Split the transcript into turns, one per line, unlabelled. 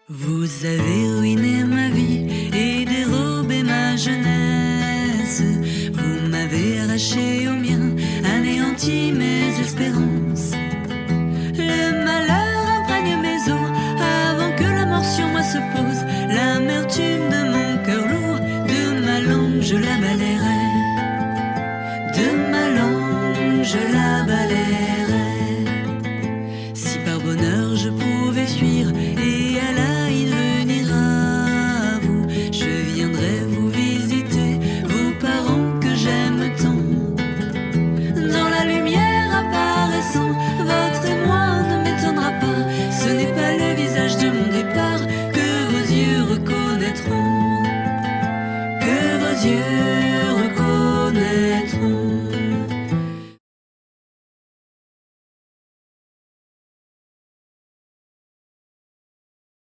Vous avez ruiné ma vie et dérobé ma jeunesse. Vous m'avez arraché au mien, anéanti mes espérances. Le malheur imprègne mes os avant que la mort sur moi se pose. L'amertume de mon cœur lourd, de ma langue je la balayerai. De ma langue je la balayerai. Si par bonheur je pouvais fuir et à la venir à vous, je viendrai vous visiter, vos parents que j'aime tant. Dans la lumière apparaissant, votre émoi ne m'étonnera pas. Ce n'est pas le visage de mon départ que vos yeux reconnaîtront, que vos yeux